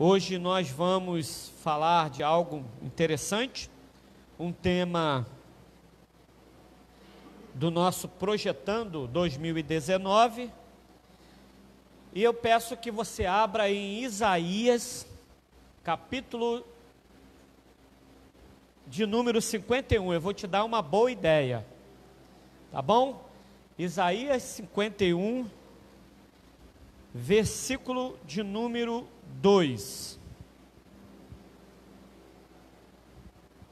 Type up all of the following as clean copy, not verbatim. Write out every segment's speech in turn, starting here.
Hoje nós vamos falar de algo interessante, um tema do nosso Projetando 2019, e eu peço que você abra em Isaías, capítulo de número 51, eu vou te dar uma boa ideia, tá bom? Isaías 51, versículo de número 2.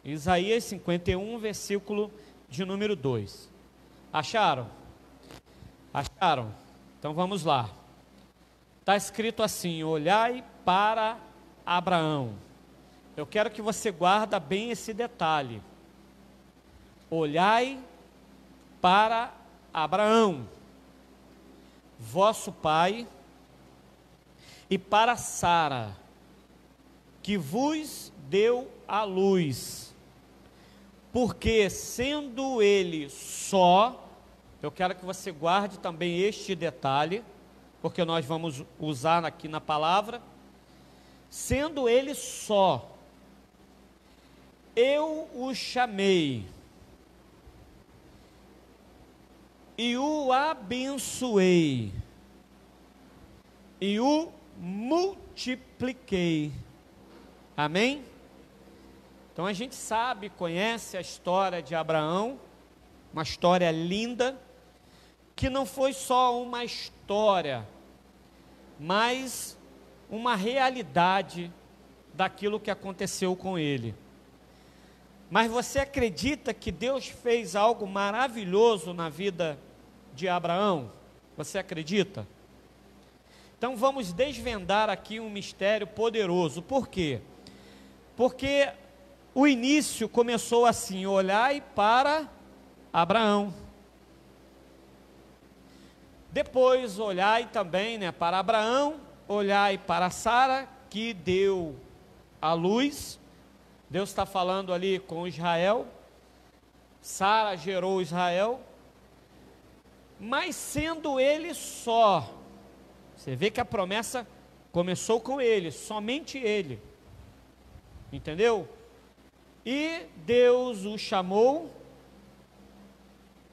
Isaías 51, versículo de número 2. Acharam? Acharam? Então vamos lá. Está escrito assim: olhai para Abraão. Eu quero que você guarda bem esse detalhe. Olhai para Abraão, vosso pai, e para Sara, que vos deu a luz, porque sendo ele só, eu quero que você guarde também este detalhe, porque nós vamos usar aqui na palavra, sendo ele só, eu o chamei, e o abençoei, e o multipliquei. Amém? Então a gente sabe, conhece a história de Abraão, uma história linda, que não foi só uma história, mas uma realidade daquilo que aconteceu com ele. Mas você acredita que Deus fez algo maravilhoso na vida de Abraão? Você acredita? Então vamos desvendar aqui um mistério poderoso. Por quê? Porque o início começou assim: olhai para Abraão. Depois olhai também, para Abraão, olhai para Sara, que deu a luz. Deus está falando ali com Israel. Sara gerou Israel. Mas sendo ele só, você vê que a promessa começou com ele, somente ele, entendeu? E Deus o chamou,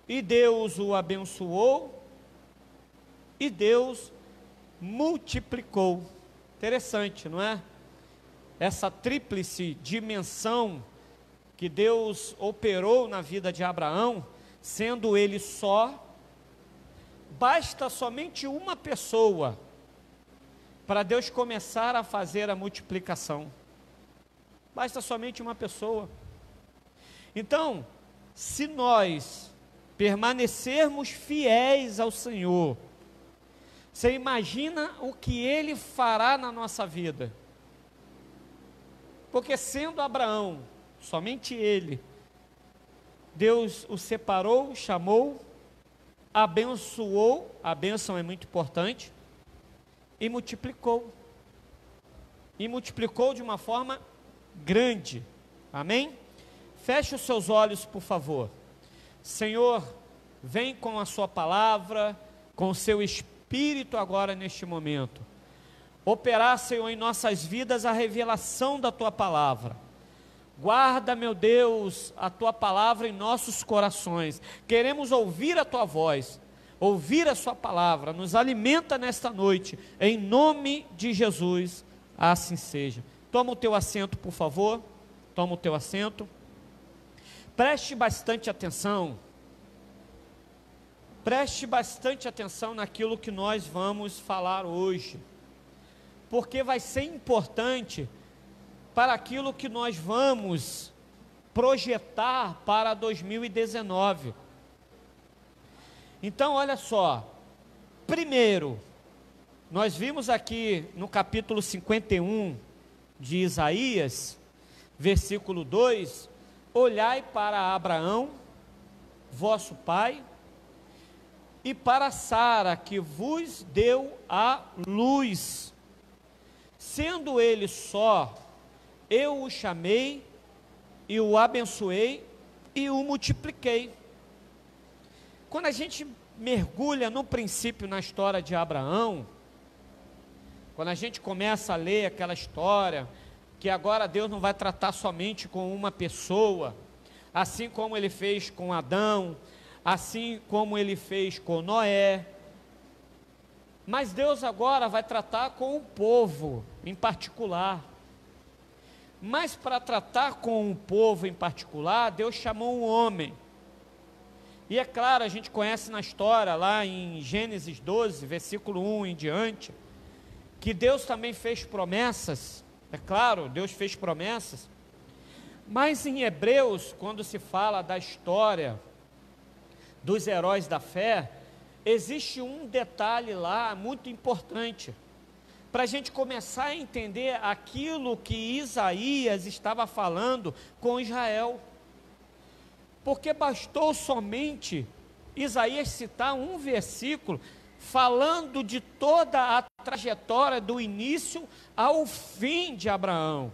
e Deus o abençoou, e Deus multiplicou. Interessante, não é? Essa tríplice dimensão que Deus operou na vida de Abraão, sendo ele só, basta somente uma pessoa para Deus começar a fazer a multiplicação. Basta somente uma pessoa. Então, se nós permanecermos fiéis ao Senhor, você imagina o que Ele fará na nossa vida? Porque sendo Abraão, somente ele, Deus o separou, chamou, abençoou, a bênção é muito importante, e multiplicou. E multiplicou de uma forma grande. Amém? Feche os seus olhos, por favor. Senhor, vem com a sua palavra, com o seu Espírito agora neste momento. Operar, Senhor, em nossas vidas a revelação da Tua palavra. Guarda, meu Deus, a Tua palavra em nossos corações. Queremos ouvir a Tua voz, ouvir a Sua palavra. Nos alimenta nesta noite, em nome de Jesus, assim seja. Toma o teu assento, por favor. Toma o teu assento. Preste bastante atenção. Preste bastante atenção naquilo que nós vamos falar hoje, porque vai ser importante para aquilo que nós vamos projetar para 2019. Então, olha só, primeiro, nós vimos aqui no capítulo 51 de Isaías, versículo 2, olhai para Abraão, vosso pai, e para Sara, que vos deu a luz. Sendo ele só, eu o chamei, e o abençoei, e o multipliquei. Quando a gente mergulha no princípio, na história de Abraão, Quando a gente começa a ler aquela história, que agora Deus não vai tratar somente com uma pessoa, assim como Ele fez com Adão, assim como Ele fez com Noé, mas Deus agora vai tratar com o povo em particular. Mas para tratar com o povo em particular, Deus chamou um homem. E é claro, a gente conhece na história, lá em Gênesis 12, versículo 1 em diante, que Deus também fez promessas. É claro, Deus fez promessas. Mas em Hebreus, quando se fala da história dos heróis da fé, existe um detalhe lá muito importante, para a gente começar a entender aquilo que Isaías estava falando com Israel. Porque bastou somente Isaías citar um versículo falando de toda a trajetória do início ao fim de Abraão.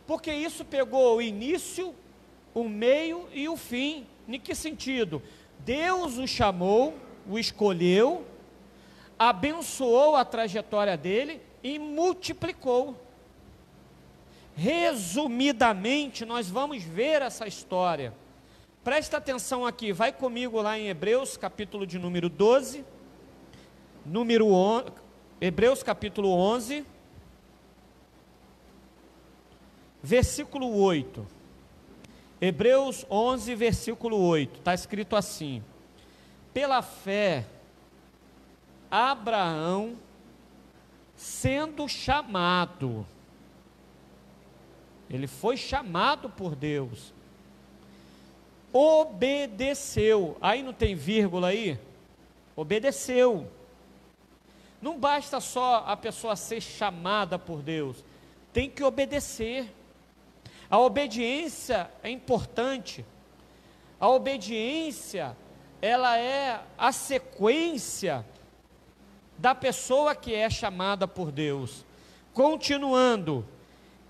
Porque isso pegou o início, o meio e o fim. Em que sentido? Deus o chamou, o escolheu, abençoou a trajetória dele e multiplicou. Resumidamente, nós vamos ver essa história. Presta atenção aqui, vai comigo lá em Hebreus, capítulo de número 12, Hebreus capítulo 11, versículo 8. Hebreus 11, versículo 8, está escrito assim: pela fé, Abraão, sendo chamado, ele foi chamado por Deus, obedeceu. Aí não tem vírgula aí? Obedeceu. Não basta só a pessoa ser chamada por Deus, tem que obedecer. A obediência é importante. A obediência, ela é a sequência da pessoa que é chamada por Deus. Continuando,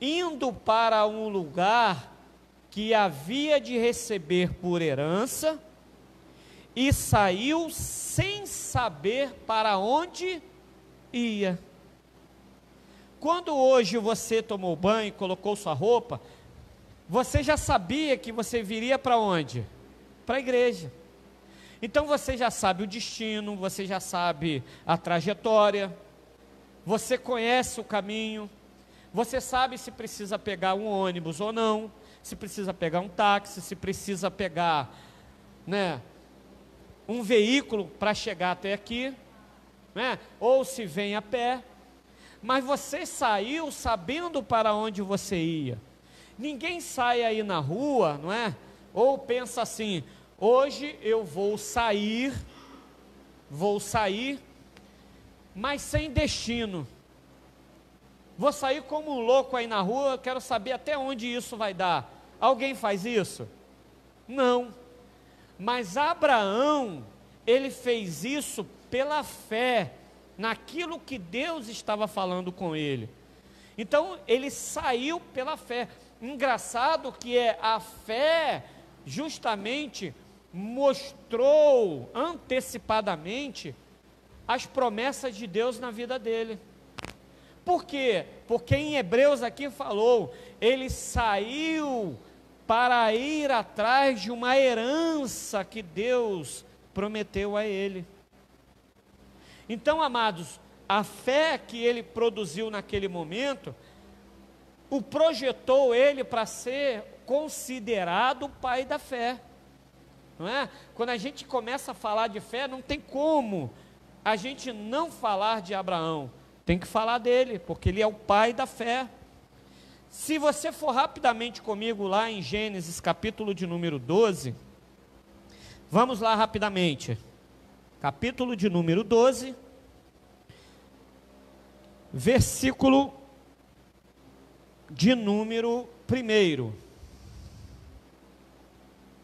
indo para um lugar que havia de receber por herança, e saiu sem saber para onde ia. Quando hoje você tomou banho, colocou sua roupa, você já sabia que você viria para onde? Para a igreja. Então você já sabe o destino, você já sabe a trajetória, você conhece o caminho, você sabe se precisa pegar um ônibus ou não, se precisa pegar um táxi, se precisa pegar, um veículo para chegar até aqui, ou se vem a pé. Mas você saiu sabendo para onde você ia. Ninguém sai aí na rua, ou pensa assim: hoje eu vou sair, mas sem destino. Vou sair como um louco aí na rua, eu quero saber até onde isso vai dar. Alguém faz isso? Não. Mas Abraão, ele fez isso pela fé, naquilo que Deus estava falando com ele. Então, ele saiu pela fé. Engraçado que a fé justamente mostrou antecipadamente as promessas de Deus na vida dele. Por quê? Porque em Hebreus aqui falou, ele saiu para ir atrás de uma herança que Deus prometeu a ele. Então, amados, a fé que ele produziu naquele momento, o projetou ele para ser considerado o pai da fé, não é? Quando a gente começa a falar de fé, não tem como a gente não falar de Abraão, tem que falar dele, porque ele é o pai da fé. Se você for rapidamente comigo lá em Gênesis capítulo de número 12, vamos lá rapidamente, capítulo de número 12, versículo de número 1,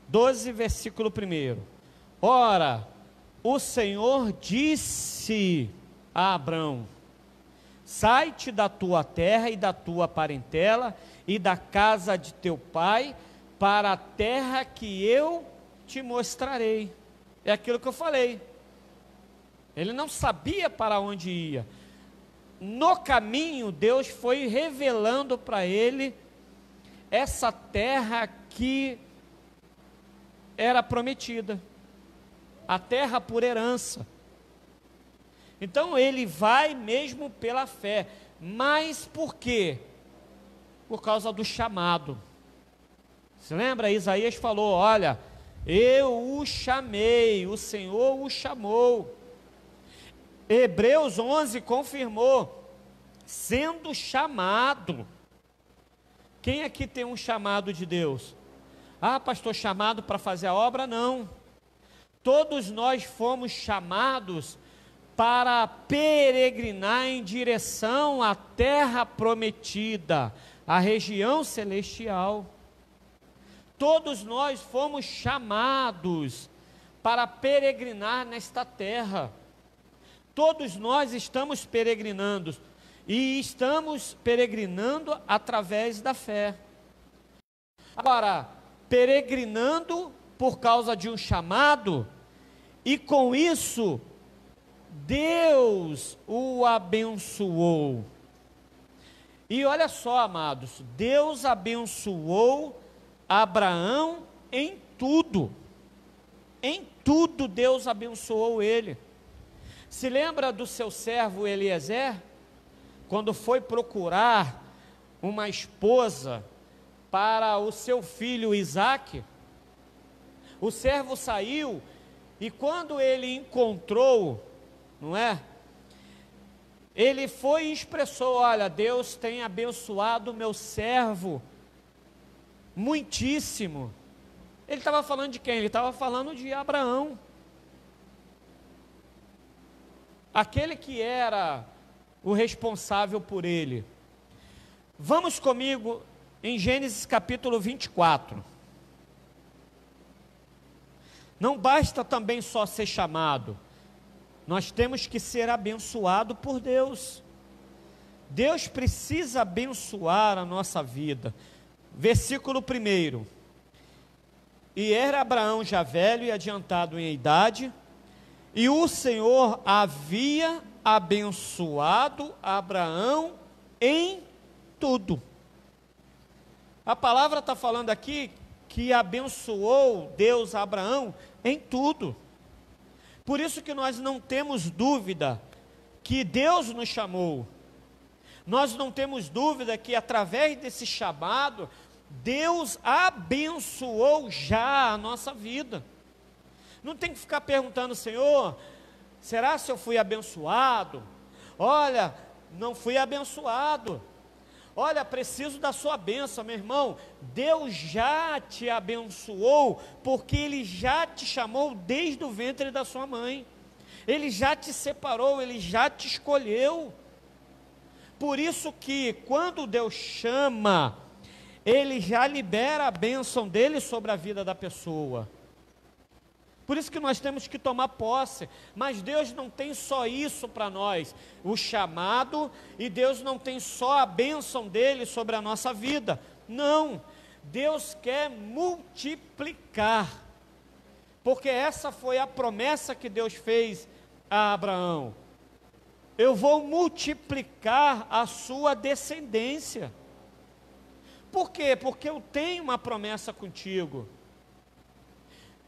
12, versículo 1. Ora, o Senhor disse a Abrão: sai-te da tua terra e da tua parentela e da casa de teu pai para a terra que eu te mostrarei. É aquilo que eu falei. Ele não sabia para onde ia. no caminho, Deus foi revelando para ele essa terra que era prometida, a terra por herança. Então ele vai mesmo pela fé, mas por quê? Por causa do chamado. Se lembra? Isaías falou: olha, eu o chamei, o Senhor o chamou. Hebreus 11 confirmou, sendo chamado. Quem aqui tem um chamado de Deus? Ah, pastor, chamado para fazer a obra? Não. Todos nós fomos chamados para peregrinar em direção à terra prometida, à região celestial. Todos nós fomos chamados para peregrinar nesta terra. Todos nós estamos peregrinando, e estamos peregrinando através da fé. Agora, peregrinando por causa de um chamado, e com isso, Deus o abençoou. E olha só, amados, Deus abençoou Abraão em tudo. Em tudo Deus abençoou ele. Se lembra do seu servo Eliezer? Quando foi procurar uma esposa para o seu filho Isaque, o servo saiu, e quando ele encontrou, não é? Ele foi e expressou: olha, Deus tem abençoado o meu servo muitíssimo. Ele estava falando de quem? Ele estava falando de Abraão, aquele que era o responsável por ele. Vamos comigo em Gênesis capítulo 24. Não basta também só ser chamado, nós temos que ser abençoado por Deus. Deus precisa abençoar a nossa vida. Versículo 1: e era Abraão já velho e adiantado em idade, e o Senhor havia abençoado Abraão em tudo. A palavra está falando aqui que abençoou Deus a Abraão em tudo. Por isso que nós não temos dúvida que Deus nos chamou. Nós não temos dúvida que através desse chamado, Deus abençoou já a nossa vida. Não tem que ficar perguntando: Senhor, será se eu fui abençoado? Olha, não fui abençoado. Olha, preciso da sua bênção, meu irmão. Deus já te abençoou, porque Ele já te chamou desde o ventre da sua mãe. Ele já te separou, Ele já te escolheu. Por isso que quando Deus chama, Ele já libera a bênção dEle sobre a vida da pessoa. Por isso que nós temos que tomar posse. Mas Deus não tem só isso para nós, o chamado, e Deus não tem só a bênção dEle sobre a nossa vida. Não, Deus quer multiplicar, porque essa foi a promessa que Deus fez a Abraão: eu vou multiplicar a sua descendência. Por quê? Porque eu tenho uma promessa contigo.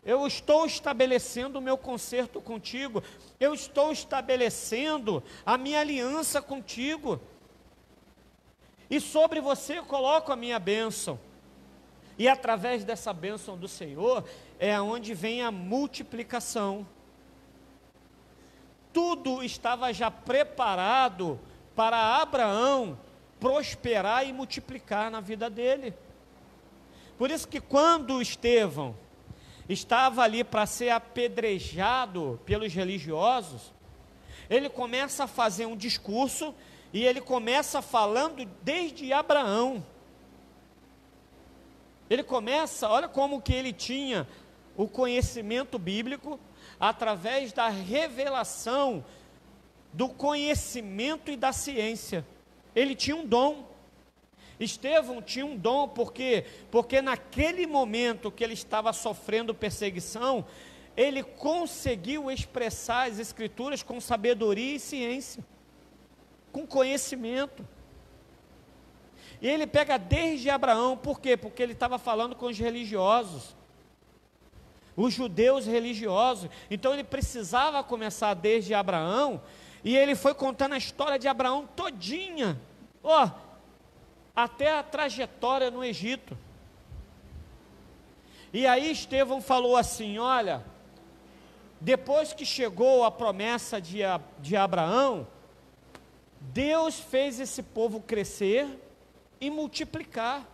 Eu estou estabelecendo o meu concerto contigo. Eu estou estabelecendo a minha aliança contigo. E sobre você eu coloco a minha bênção. E através dessa bênção do Senhor, é onde vem a multiplicação. Tudo estava já preparado para Abraão prosperar e multiplicar na vida dele. Por isso que quando Estevão estava ali para ser apedrejado pelos religiosos, ele começa a fazer um discurso, e ele começa falando desde Abraão. Ele começa, olha como que ele tinha o conhecimento bíblico, através da revelação do conhecimento e da ciência. Ele tinha um dom. Estevão tinha um dom, porque naquele momento que ele estava sofrendo perseguição, ele conseguiu expressar as escrituras com sabedoria e ciência. com conhecimento. E ele pega desde Abraão, por quê? Porque ele estava falando com os religiosos, os judeus religiosos. Então ele precisava começar desde Abraão, e ele foi contando a história de Abraão todinha, até a trajetória no Egito. E aí Estevão falou assim: olha, depois que chegou a promessa de Abraão, Deus fez esse povo crescer e multiplicar.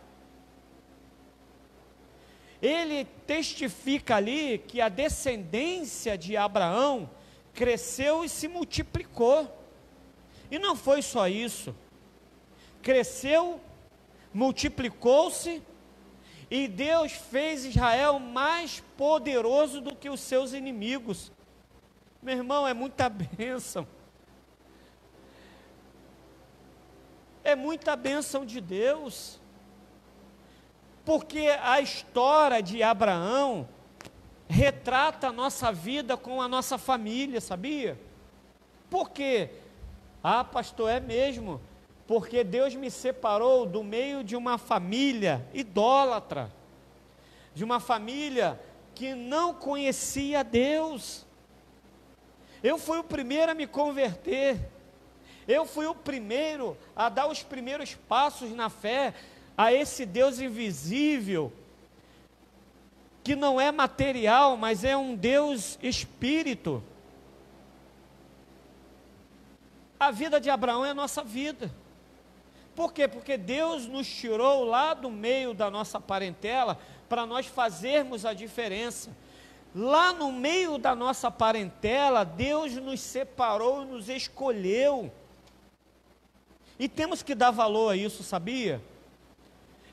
Ele testifica ali que a descendência de Abraão cresceu e se multiplicou. E não foi só isso. Cresceu, multiplicou-se, e Deus fez Israel mais poderoso do que os seus inimigos. Meu irmão, é muita bênção. É muita bênção de Deus. Porque a história de Abraão retrata a nossa vida com a nossa família, sabia? Por quê? Ah, pastor, é mesmo. Porque Deus me separou do meio de uma família idólatra, de uma família que não conhecia Deus. Eu fui o primeiro a me converter, eu fui o primeiro a dar os primeiros passos na fé a esse Deus invisível, que não é material, mas é um Deus espírito. A vida de Abraão é a nossa vida. Por quê? Porque Deus nos tirou lá do meio da nossa parentela para nós fazermos a diferença. Lá no meio da nossa parentela, Deus nos separou, nos escolheu. E temos que dar valor a isso, sabia?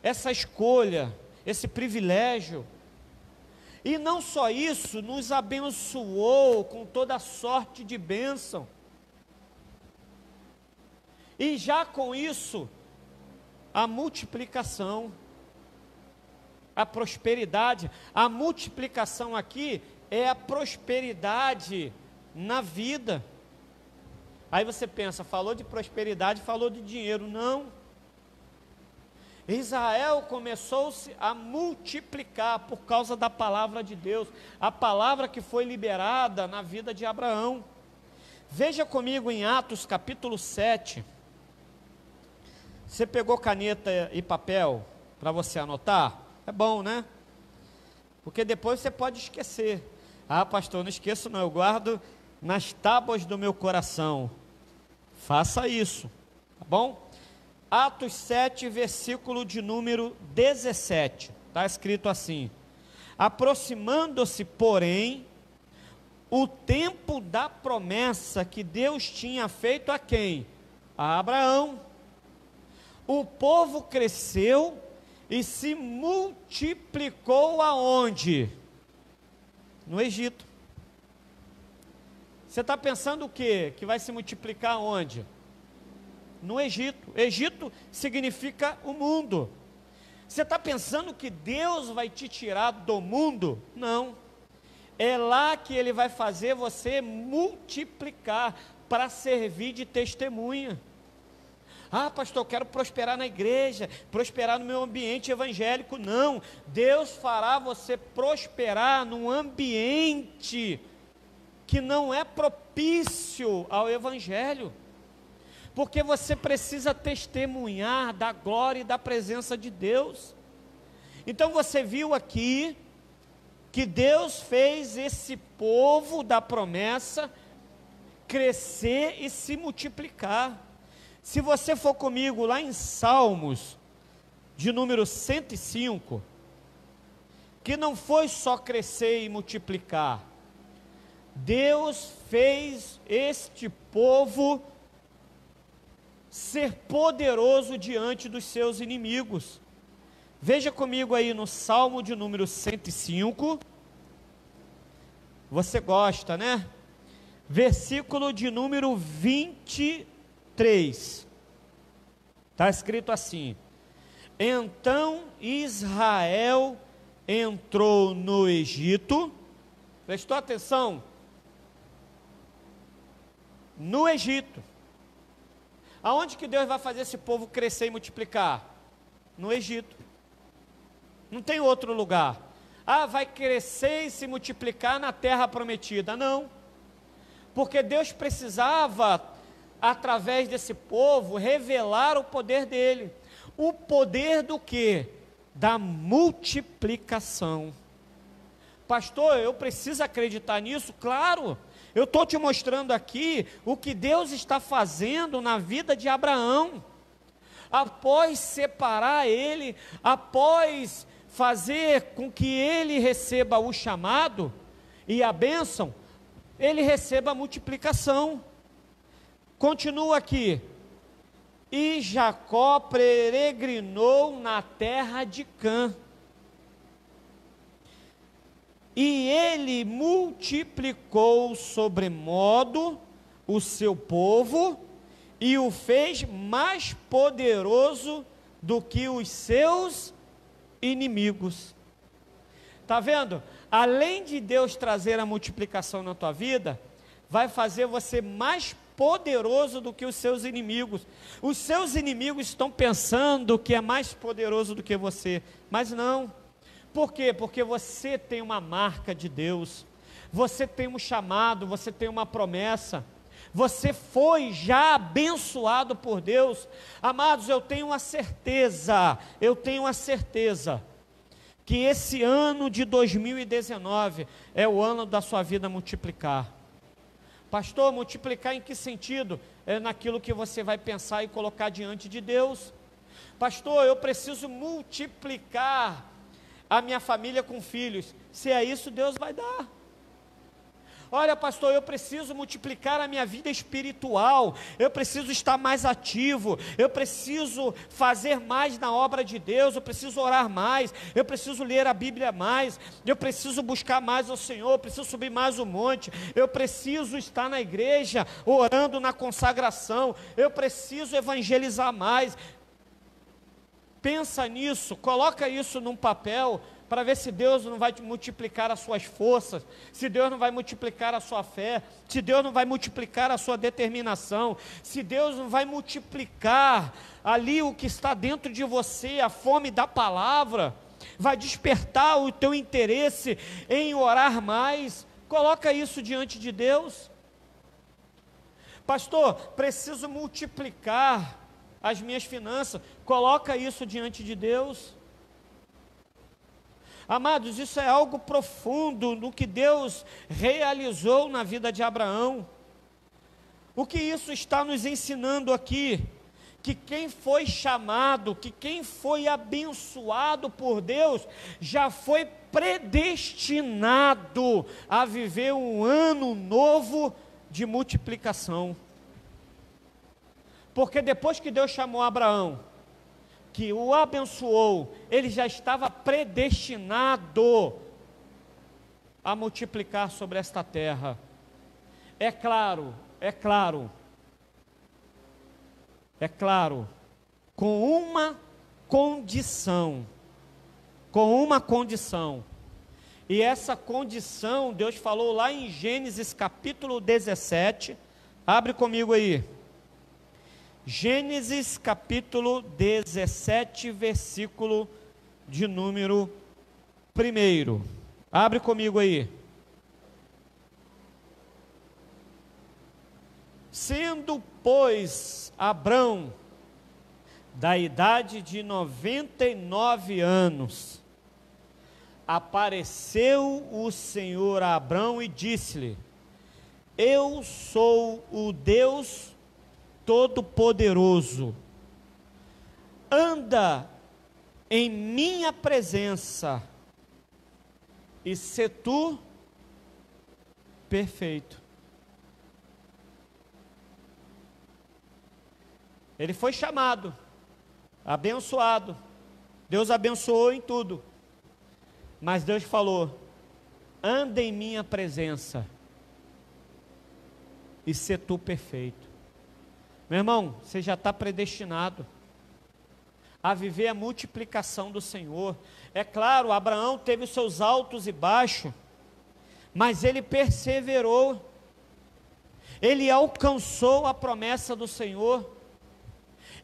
Essa escolha, esse privilégio. E não só isso, nos abençoou com toda sorte de bênção. E já com isso, a multiplicação, a prosperidade. A multiplicação aqui é a prosperidade na vida. Aí você pensa, falou de prosperidade, falou de dinheiro. Não. Israel começou-se a multiplicar por causa da palavra de Deus, a palavra que foi liberada na vida de Abraão. Veja comigo em Atos capítulo 7. Você pegou caneta e papel para você anotar? É bom, né? Porque depois você pode esquecer. Ah, pastor, não esqueço não, eu guardo nas tábuas do meu coração. Faça isso, tá bom? Atos 7, versículo de número 17. Está escrito assim: aproximando-se, porém, o tempo da promessa que Deus tinha feito a quem? A Abraão. O povo cresceu e se multiplicou aonde? No Egito. Você está pensando o quê? Que vai se multiplicar aonde? No Egito. Egito significa o mundo. Você está pensando que Deus vai te tirar do mundo? Não. É lá que Ele vai fazer você multiplicar para servir de testemunha. Ah, pastor, eu quero prosperar na igreja, prosperar no meu ambiente evangélico. Não, Deus fará você prosperar num ambiente que não é propício ao evangelho, porque você precisa testemunhar da glória e da presença de Deus. Então você viu aqui que Deus fez esse povo da promessa crescer e se multiplicar. Se você for comigo lá em Salmos, de número 105, que não foi só crescer e multiplicar, Deus fez este povo ser poderoso diante dos seus inimigos. Veja comigo aí no Salmo de número 105, você gosta, né? Versículo de número 23. Está escrito assim: então Israel entrou no Egito. Prestou atenção? No Egito. Aonde que Deus vai fazer esse povo crescer e multiplicar? No Egito. Não tem outro lugar. Ah, vai crescer e se multiplicar na terra prometida. Não. Porque Deus precisava, através desse povo, revelar o poder dele. O poder do quê? Da multiplicação. Pastor, eu preciso acreditar nisso? Claro. Eu estou te mostrando aqui o que Deus está fazendo na vida de Abraão. Após separar ele, após fazer com que ele receba o chamado e a bênção, ele receba a multiplicação. Continua aqui. E Jacó peregrinou na terra de Cã. E ele multiplicou sobremodo o seu povo e o fez mais poderoso do que os seus inimigos. Está vendo? Além de Deus trazer a multiplicação na tua vida, vai fazer você mais poderoso do que os seus inimigos. Os seus inimigos estão pensando que é mais poderoso do que você, mas não. Por quê? Porque você tem uma marca de Deus, você tem um chamado, você tem uma promessa, você foi já abençoado por Deus. Amados, eu tenho a certeza que esse ano de 2019 é o ano da sua vida multiplicar. Pastor, multiplicar em que sentido? É naquilo que você vai pensar e colocar diante de Deus. Pastor, eu preciso multiplicar a minha família com filhos. Se é isso, Deus vai dar. Olha, pastor, eu preciso multiplicar a minha vida espiritual, eu preciso estar mais ativo, eu preciso fazer mais na obra de Deus, eu preciso orar mais, eu preciso ler a Bíblia mais, eu preciso buscar mais ao Senhor, eu preciso subir mais o monte, eu preciso estar na igreja, orando na consagração, eu preciso evangelizar mais. Pensa nisso, coloca isso num papel, para ver se Deus não vai multiplicar as suas forças, se Deus não vai multiplicar a sua fé, se Deus não vai multiplicar a sua determinação, se Deus não vai multiplicar ali o que está dentro de você, a fome da palavra, vai despertar o teu interesse em orar mais. Coloca isso diante de Deus. Pastor, preciso multiplicar as minhas finanças. Coloca isso diante de Deus. Amados, isso é algo profundo no que Deus realizou na vida de Abraão. O que isso está nos ensinando aqui? Que quem foi chamado, que quem foi abençoado por Deus, já foi predestinado a viver um ano novo de multiplicação. Porque depois que Deus chamou Abraão, que o abençoou, ele já estava predestinado a multiplicar sobre esta terra. É claro, com uma condição, e essa condição, Deus falou lá em Gênesis capítulo 17, abre comigo aí, Gênesis capítulo 17, versículo de número 1. Abre comigo aí. Sendo, pois, Abrão da idade de 99 anos, apareceu o Senhor a Abrão e disse-lhe: Eu sou o Deus Todo-Poderoso, anda em minha presença e sê tu perfeito. Ele foi chamado, abençoado, Deus abençoou em tudo, mas Deus falou: anda em minha presença e sê tu perfeito. Meu irmão, você já está predestinado a viver a multiplicação do Senhor. É claro, Abraão teve os seus altos e baixos, mas ele perseverou, ele alcançou a promessa do Senhor.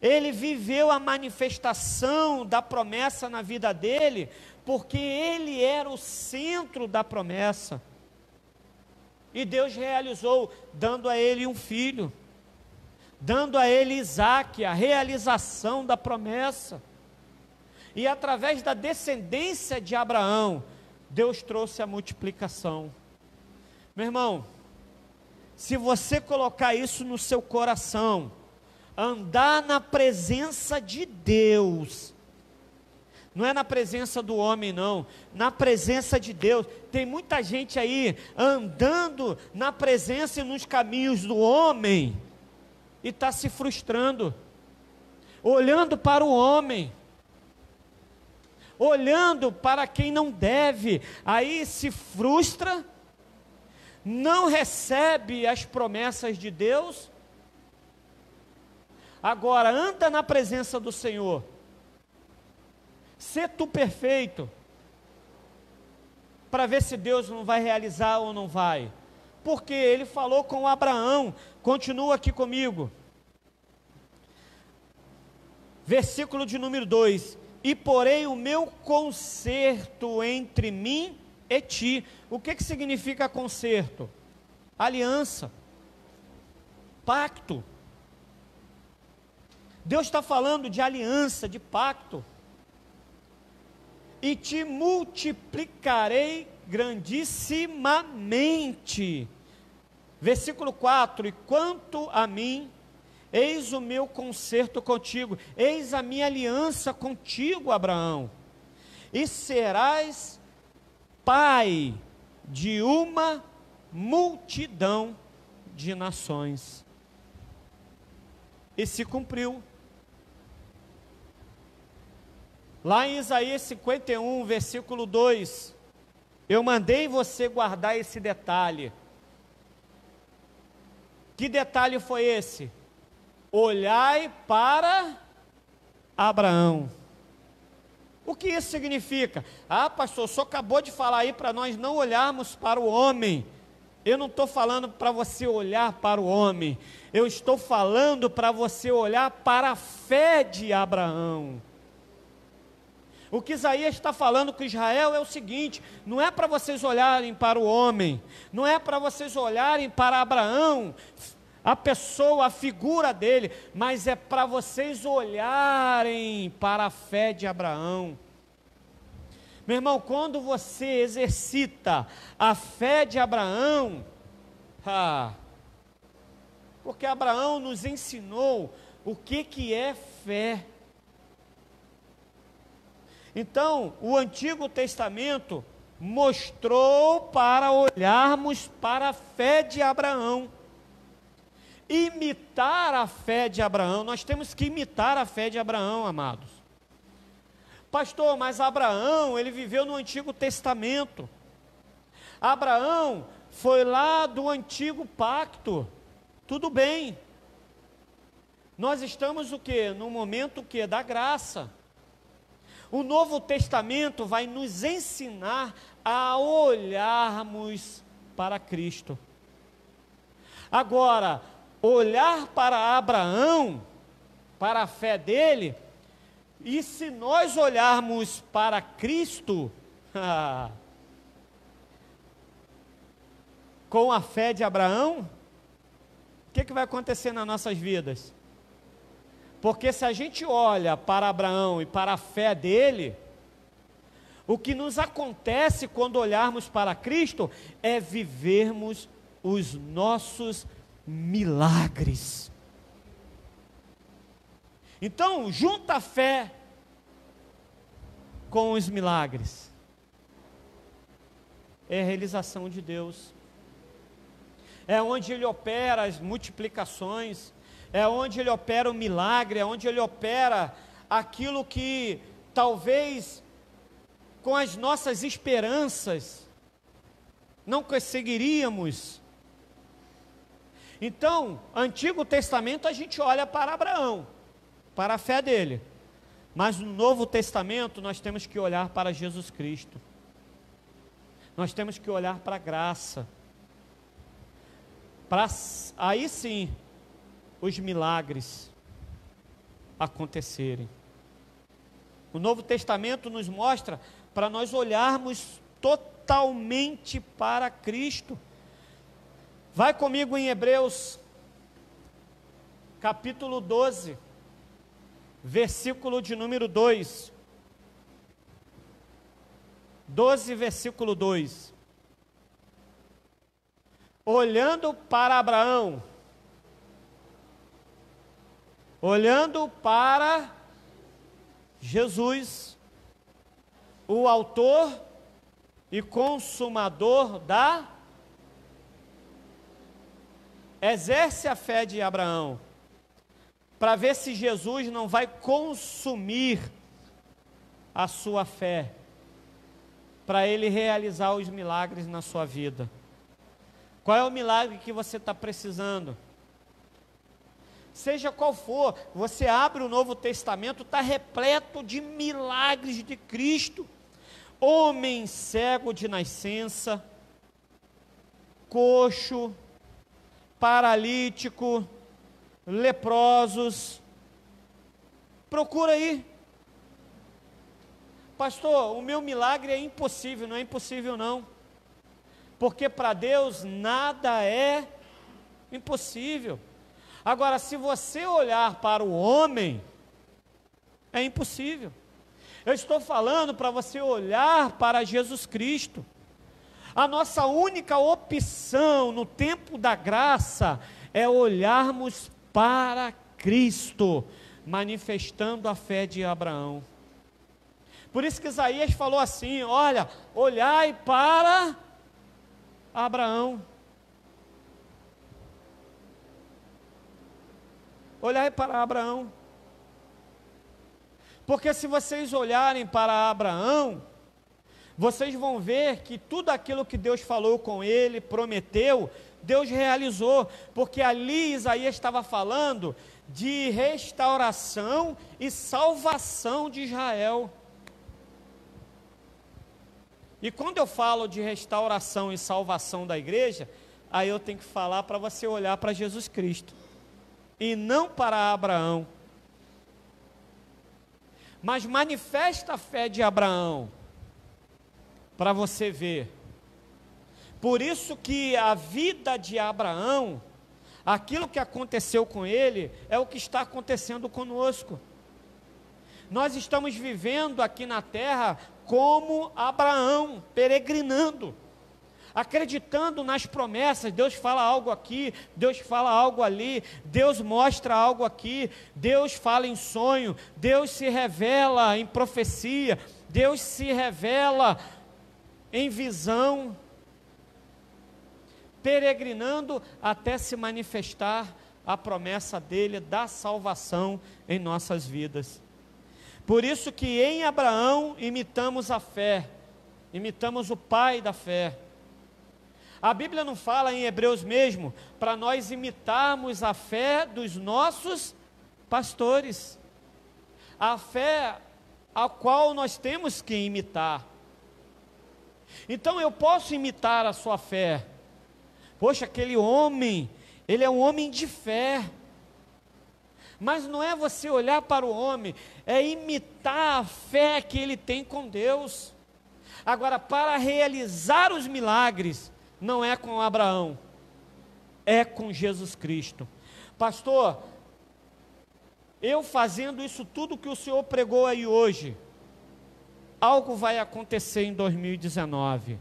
ele viveu a manifestação da promessa na vida dele, porque ele era o centro da promessa. E Deus realizou, dando a ele um filho, dando a ele Isaque, a realização da promessa. E através da descendência de Abraão, Deus trouxe a multiplicação. Meu irmão, se você colocar isso no seu coração, andar na presença de Deus, não é na presença do homem não, na presença de Deus. Tem muita gente aí andando na presença e nos caminhos do homem, e está se frustrando, olhando para o homem, olhando para quem não deve, aí se frustra, não recebe as promessas de Deus. Agora, anda na presença do Senhor, sê tu perfeito, para ver se Deus não vai realizar ou não vai, porque ele falou com Abraão. Continua aqui comigo, versículo de número 2, e porei o meu concerto entre mim e ti. O que significa concerto? Aliança, pacto. Deus está falando de aliança, de pacto. E te multiplicarei grandissimamente. Versículo 4, e quanto a mim, eis o meu concerto contigo, eis a minha aliança contigo, Abraão, e serás pai de uma multidão de nações. E se cumpriu. Lá em Isaías 51, versículo 2, eu mandei você guardar esse detalhe. Que detalhe foi esse? Olhai para Abraão. O que isso significa? Ah, pastor, o senhor acabou de falar aí para nós não olharmos para o homem. Eu não estou falando para você olhar para o homem, eu estou falando para você olhar para a fé de Abraão. O que Isaías está falando com Israel é o seguinte: não é para vocês olharem para o homem, não é para vocês olharem para Abraão, a pessoa, a figura dele, mas é para vocês olharem para a fé de Abraão. Meu irmão, quando você exercita a fé de Abraão, porque Abraão nos ensinou o que é fé. Então, o Antigo Testamento mostrou para olharmos para a fé de Abraão, imitar a fé de Abraão. Nós temos que imitar a fé de Abraão, amados. Pastor, mas Abraão, ele viveu no Antigo Testamento. Abraão foi lá do Antigo Pacto. Tudo bem. Nós estamos o quê? No momento o quê? Da graça. O Novo Testamento vai nos ensinar a olharmos para Cristo. Agora, olhar para Abraão, para a fé dele, e se nós olharmos para Cristo, com a fé de Abraão, o que vai acontecer nas nossas vidas? Porque se a gente olha para Abraão e para a fé dele, o que nos acontece quando olharmos para Cristo é vivermos os nossos milagres. Então, junta a fé com os milagres. É a realização de Deus. É onde Ele opera as multiplicações, é onde Ele opera o milagre, é onde Ele opera aquilo que talvez com as nossas esperanças não conseguiríamos. Então, Antigo Testamento a gente olha para Abraão, para a fé dele, mas no Novo Testamento nós temos que olhar para Jesus Cristo, nós temos que olhar para a graça, para aí sim, os milagres acontecerem. O Novo Testamento nos mostra para nós olharmos totalmente para Cristo. Vai comigo em Hebreus, capítulo 12, versículo de número 2. 12, versículo 2. Olhando para Abraão, olhando para Jesus, o autor e consumador da... Exerce a fé de Abraão, para ver se Jesus não vai consumir a sua fé, para ele realizar os milagres na sua vida. Qual é o milagre que você está precisando? Seja qual for, você abre o Novo Testamento, está repleto de milagres de Cristo. Homem cego de nascença, coxo, paralítico, leprosos. Procura aí. Pastor, o meu milagre é impossível. Não é impossível não. Porque para Deus nada é impossível. Agora, se você olhar para o homem, é impossível. Eu estou falando para você olhar para Jesus Cristo. A nossa única opção no tempo da graça é olharmos para Cristo, manifestando a fé de Abraão. Por isso que Isaías falou assim: olha, olhai para Abraão. Olhai para Abraão. Porque se vocês olharem para Abraão, vocês vão ver que tudo aquilo que Deus falou com ele, prometeu, Deus realizou. Porque ali Isaías estava falando de restauração e salvação de Israel. E quando eu falo de restauração e salvação da igreja, aí eu tenho que falar para você olhar para Jesus Cristo, e não para Abraão. Mas manifesta a fé de Abraão, para você ver. Por isso que a vida de Abraão, aquilo que aconteceu com ele, é o que está acontecendo conosco. Nós estamos vivendo aqui na terra como Abraão, peregrinando, acreditando nas promessas. Deus fala algo aqui, Deus fala algo ali, Deus mostra algo aqui, Deus fala em sonho, Deus se revela em profecia, Deus se revela em visão, peregrinando até se manifestar a promessa dele da salvação em nossas vidas. Por isso que em Abraão imitamos a fé, imitamos o pai da fé. A Bíblia não fala em Hebreus mesmo, para nós imitarmos a fé dos nossos pastores, a fé a qual nós temos que imitar. Então eu posso imitar a sua fé. Poxa, aquele homem, ele é um homem de fé. Mas não é você olhar para o homem, é imitar a fé que ele tem com Deus. Agora, para realizar os milagres, não é com Abraão, é com Jesus Cristo. Pastor, eu fazendo isso tudo que o senhor pregou aí hoje, algo vai acontecer em 2019.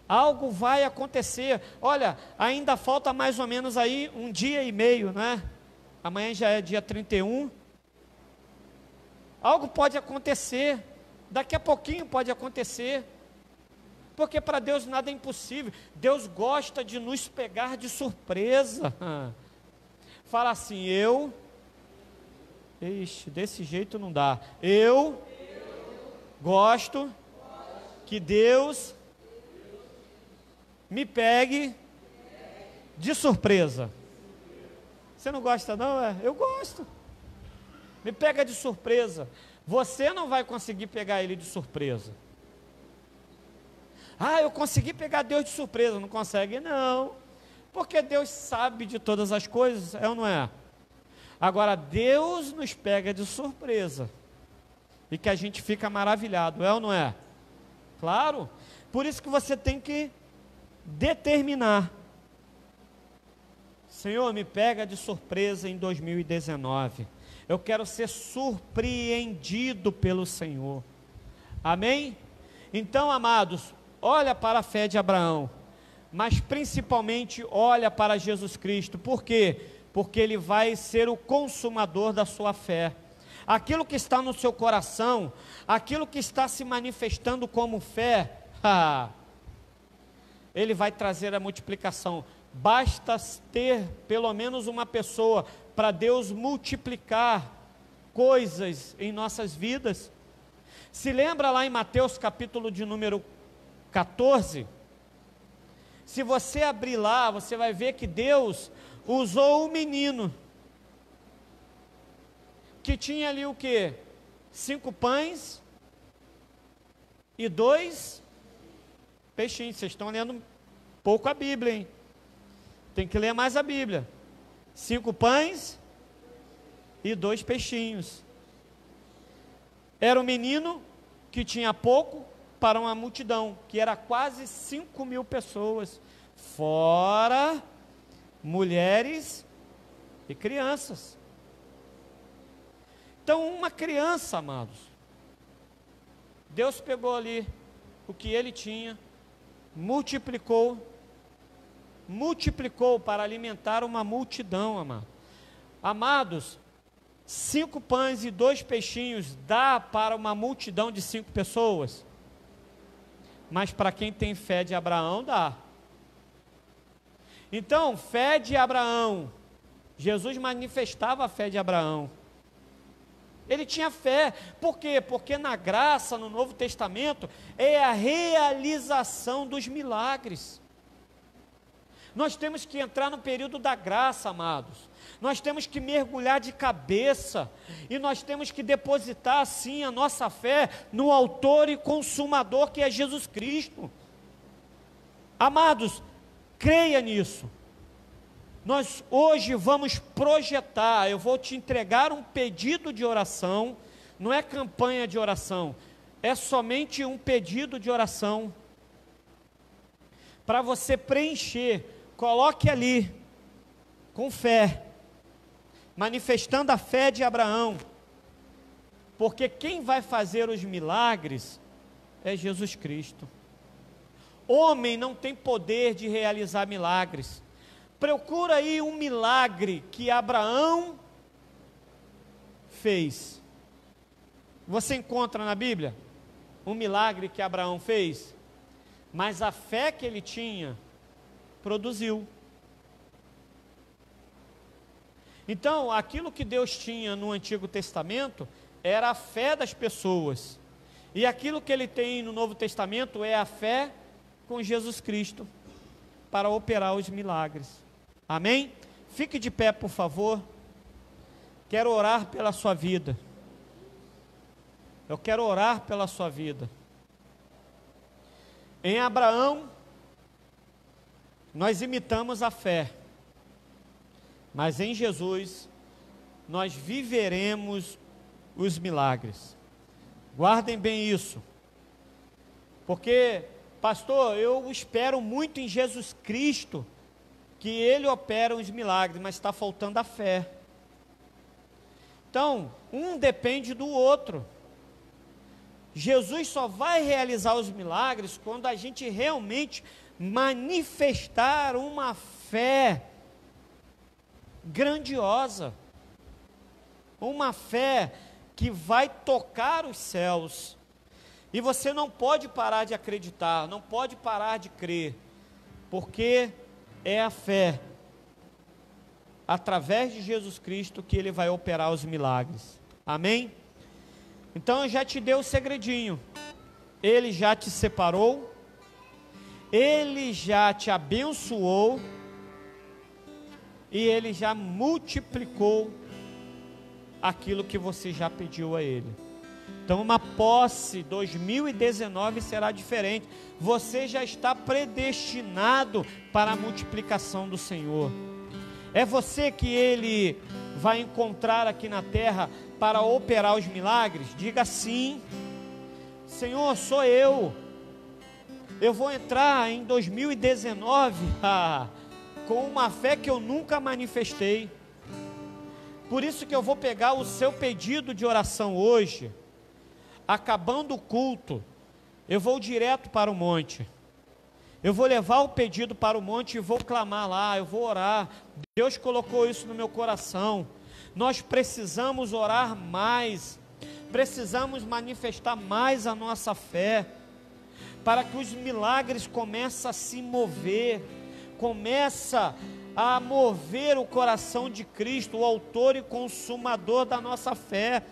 Algo vai acontecer. Olha, ainda falta mais ou menos aí 1 dia e meio, né? Amanhã já é dia 31. Algo pode acontecer. Daqui a pouquinho pode acontecer. Porque para Deus nada é impossível. Deus gosta de nos pegar de surpresa. Fala assim, desse jeito não dá. Eu gosto que Deus me pegue de surpresa. Você não gosta não, é? Eu gosto. Me pega de surpresa. Você não vai conseguir pegar ele de surpresa. Ah, eu consegui pegar Deus de surpresa. Não consegue não. Porque Deus sabe de todas as coisas, é ou não é? Agora, Deus nos pega de surpresa, e que a gente fica maravilhado, é ou não é? Claro, por isso que você tem que determinar: Senhor, me pega de surpresa em 2019, eu quero ser surpreendido pelo Senhor, amém? Então, amados, olha para a fé de Abraão, mas principalmente olha para Jesus Cristo. Por quê? Porque Ele vai ser o consumador da sua fé. Aquilo que está no seu coração, aquilo que está se manifestando como fé, Ele vai trazer a multiplicação. Basta ter pelo menos uma pessoa para Deus multiplicar coisas em nossas vidas. Se lembra lá em Mateus capítulo de número 14? Se você abrir lá, você vai ver que Deus usou um menino que tinha ali o quê? 5 pães e 2 peixinhos. Vocês estão lendo pouco a Bíblia, hein? Tem que ler mais a Bíblia. 5 pães e 2 peixinhos. Era um menino que tinha pouco para uma multidão, que era quase 5.000 pessoas, fora mulheres e crianças. Então, uma criança, amados, Deus pegou ali o que ele tinha, multiplicou para alimentar uma multidão, amado. Amados, 5 pães e 2 peixinhos dá para uma multidão de 5 pessoas, mas para quem tem fé de Abraão dá. Então, fé de Abraão, Jesus manifestava a fé de Abraão. Ele tinha fé. Por quê? Porque na graça, no Novo Testamento, é a realização dos milagres. Nós temos que entrar no período da graça, amados. Nós temos que mergulhar de cabeça, e nós temos que depositar assim a nossa fé no autor e consumador, que é Jesus Cristo. Amados, creia nisso. Nós hoje vamos projetar, eu vou te entregar um pedido de oração, não é campanha de oração, é somente um pedido de oração, para você preencher. Coloque ali, com fé, manifestando a fé de Abraão, porque quem vai fazer os milagres é Jesus Cristo. Homem não tem poder de realizar milagres. Procura aí um milagre que Abraão fez. Você encontra na Bíblia um milagre que Abraão fez? Mas a fé que ele tinha produziu. Então, aquilo que Deus tinha no Antigo Testamento era a fé das pessoas, e aquilo que ele tem no Novo Testamento é a fé com Jesus Cristo para operar os milagres. Amém? Fique de pé, por favor. Quero orar pela sua vida. Eu quero orar pela sua vida. Em Abraão, nós imitamos a fé, mas em Jesus, nós viveremos os milagres. Guardem bem isso, porque, pastor, eu espero muito em Jesus Cristo, que Ele opera os milagres, mas está faltando a fé. Então, um depende do outro. Jesus só vai realizar os milagres quando a gente realmente manifestar uma fé grandiosa, uma fé que vai tocar os céus. E você não pode parar de acreditar, não pode parar de crer, porque é a fé, através de Jesus Cristo, que Ele vai operar os milagres. Amém? Então eu já te dei o segredinho. Ele já te separou, Ele já te abençoou, e Ele já multiplicou aquilo que você já pediu a Ele. Então uma posse 2019 será diferente. Você já está predestinado para a multiplicação do Senhor. É você que Ele vai encontrar aqui na terra para operar os milagres? Diga sim. Senhor, sou eu. Eu vou entrar em 2019 com uma fé que eu nunca manifestei. Por isso que eu vou pegar o seu pedido de oração hoje. Acabando o culto, eu vou direto para o monte. Eu vou levar o pedido para o monte e vou clamar lá, eu vou orar. Deus colocou isso no meu coração. Nós precisamos orar mais, precisamos manifestar mais a nossa fé, para que os milagres comecem a se mover, começa a mover o coração de Cristo, o autor e consumador da nossa fé.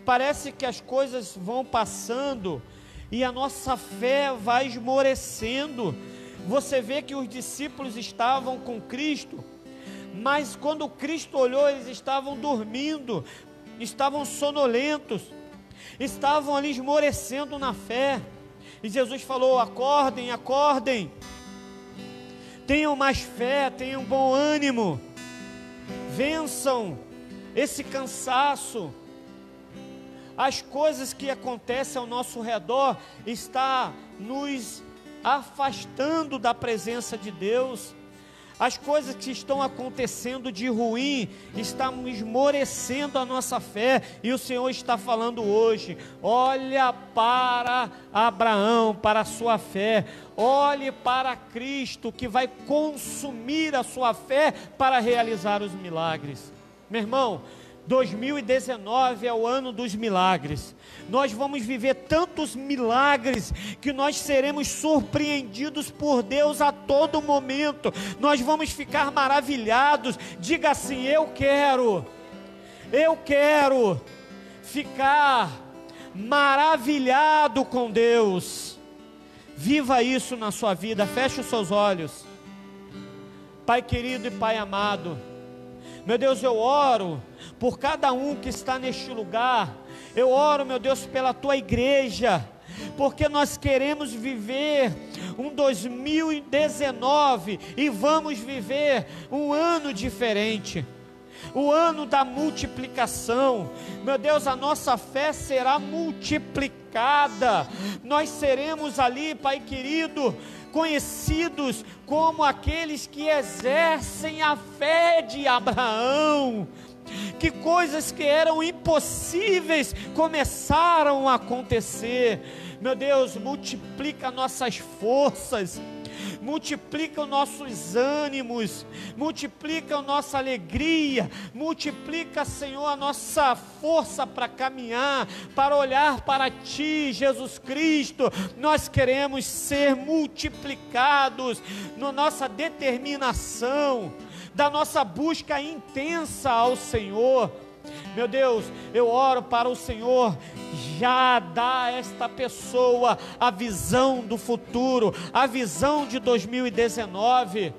Parece que as coisas vão passando e a nossa fé vai esmorecendo. Você vê que os discípulos estavam com Cristo, mas quando Cristo olhou, eles estavam dormindo, estavam sonolentos, estavam ali esmorecendo na fé. E Jesus falou: acordem, acordem, tenham mais fé, tenham bom ânimo, vençam esse cansaço. As coisas que acontecem ao nosso redor está nos afastando da presença de Deus. As coisas que estão acontecendo de ruim estão esmorecendo a nossa fé, e o Senhor está falando hoje: olha para Abraão, para a sua fé, olhe para Cristo, que vai consumir a sua fé para realizar os milagres. Meu irmão, 2019 é o ano dos milagres. Nós vamos viver tantos milagres que nós seremos surpreendidos por Deus a todo momento. Nós vamos ficar maravilhados. Diga assim: eu quero ficar maravilhado com Deus. Viva isso na sua vida. Feche os seus olhos. Pai querido e Pai amado, meu Deus, eu oro por cada um que está neste lugar. Eu oro, meu Deus, pela tua igreja, porque nós queremos viver um 2019 e vamos viver um ano diferente, o ano da multiplicação. Meu Deus, a nossa fé será multiplicada. Nós seremos ali, Pai querido, conhecidos como aqueles que exercem a fé de Abraão. Que coisas que eram impossíveis começaram a acontecer. Meu Deus, multiplica nossas forças, multiplica os nossos ânimos, multiplica a nossa alegria, multiplica, Senhor, a nossa força para caminhar, para olhar para Ti, Jesus Cristo. Nós queremos ser multiplicados na nossa determinação, da nossa busca intensa ao Senhor. Meu Deus, eu oro para o Senhor já dar a esta pessoa a visão do futuro, a visão de 2019.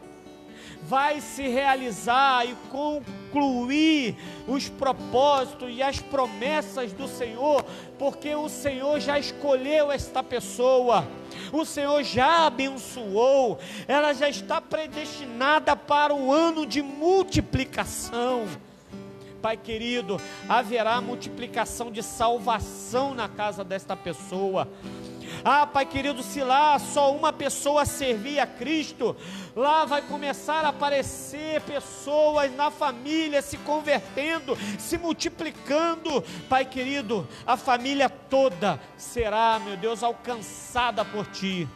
Vai se realizar e concluir os propósitos e as promessas do Senhor, porque o Senhor já escolheu esta pessoa, o Senhor já abençoou, ela já está predestinada para um ano de multiplicação. Pai querido, haverá multiplicação de salvação na casa desta pessoa. Pai querido, se lá só uma pessoa servir a Cristo, lá vai começar a aparecer pessoas na família se convertendo, se multiplicando. Pai querido, a família toda será, meu Deus, alcançada por Ti.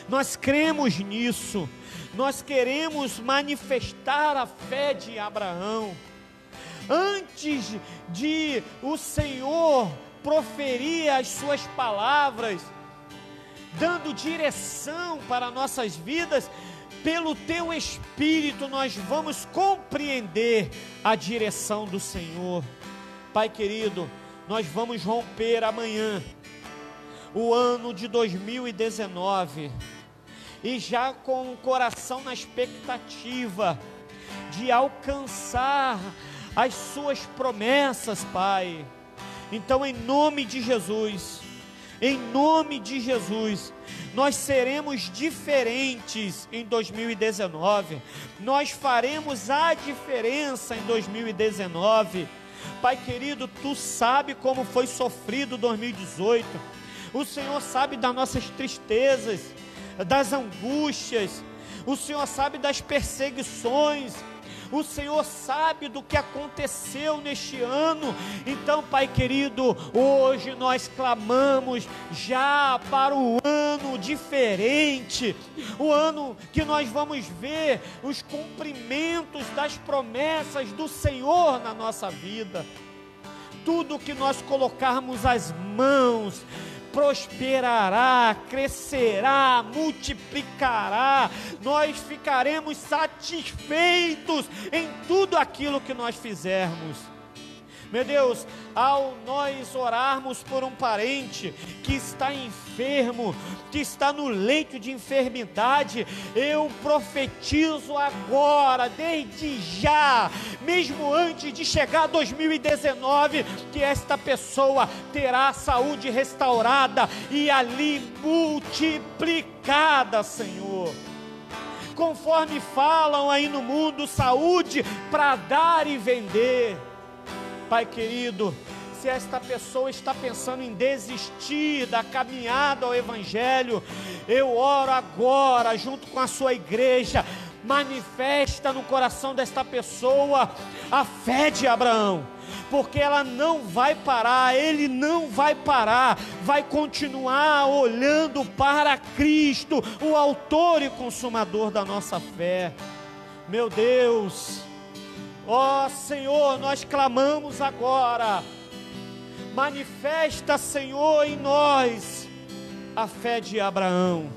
Nós cremos nisso, nós queremos manifestar a fé de Abraão. Antes de o Senhor proferir as suas palavras, dando direção para nossas vidas, pelo Teu Espírito nós vamos compreender a direção do Senhor. Pai querido, nós vamos romper amanhã o ano de 2019, e já com o coração na expectativa de alcançar as Suas promessas, Pai. Então, em nome de Jesus, Em nome de Jesus, nós seremos diferentes em 2019, nós faremos a diferença em 2019. Pai querido, Tu sabe como foi sofrido 2018, o Senhor sabe das nossas tristezas, das angústias, o Senhor sabe das perseguições, o Senhor sabe do que aconteceu neste ano. Então, Pai querido, hoje nós clamamos já para o ano diferente, o ano que nós vamos ver os cumprimentos das promessas do Senhor na nossa vida. Tudo que nós colocarmos as mãos prosperará, crescerá, multiplicará, nós ficaremos satisfeitos em tudo aquilo que nós fizermos. Meu Deus, ao nós orarmos por um parente que está enfermo, que está no leito de enfermidade, eu profetizo agora, desde já, mesmo antes de chegar 2019, que esta pessoa terá a saúde restaurada e ali multiplicada, Senhor. Conforme falam aí no mundo, saúde para dar e vender. Pai querido, se esta pessoa está pensando em desistir da caminhada ao Evangelho, eu oro agora, junto com a sua igreja, manifesta no coração desta pessoa a fé de Abraão, porque ela não vai parar, ele não vai parar, vai continuar olhando para Cristo, o autor e consumador da nossa fé. Meu Deus, ó Senhor, nós clamamos agora, manifesta, Senhor, em nós a fé de Abraão,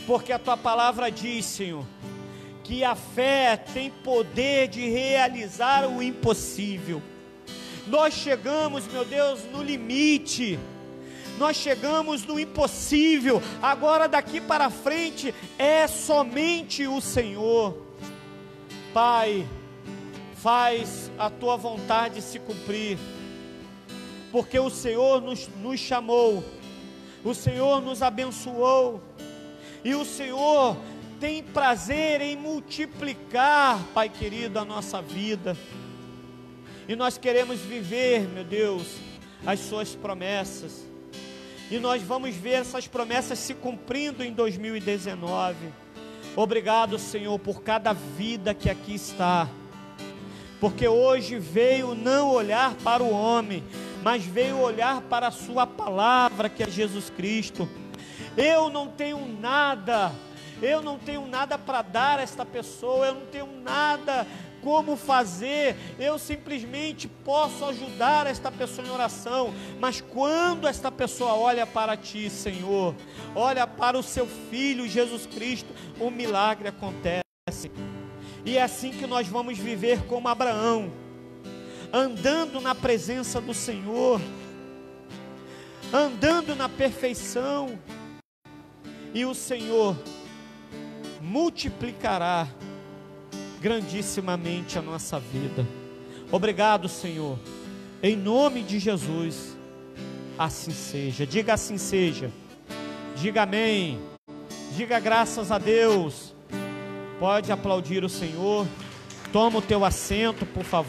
porque a Tua palavra diz, Senhor, que a fé tem poder de realizar o impossível. Nós chegamos, meu Deus, no limite, nós chegamos no impossível, agora daqui para frente é somente o Senhor. Pai, faz a Tua vontade se cumprir, porque o Senhor nos chamou, o Senhor nos abençoou, e o Senhor tem prazer em multiplicar, Pai querido, a nossa vida, e nós queremos viver, meu Deus, as Suas promessas, e nós vamos ver essas promessas se cumprindo em 2019, obrigado, Senhor, por cada vida que aqui está, porque hoje veio não olhar para o homem, mas veio olhar para a Sua palavra, que é Jesus Cristo. Eu não tenho nada para dar a esta pessoa, eu não tenho nada como fazer, eu simplesmente posso ajudar esta pessoa em oração, mas quando esta pessoa olha para Ti, Senhor, olha para o Seu Filho Jesus Cristo, o milagre acontece. E é assim que nós vamos viver como Abraão, andando na presença do Senhor, andando na perfeição, e o Senhor multiplicará grandissimamente a nossa vida. Obrigado, Senhor, em nome de Jesus, assim seja. Diga assim seja, diga amém, diga graças a Deus. Pode aplaudir o Senhor, toma o teu assento, por favor.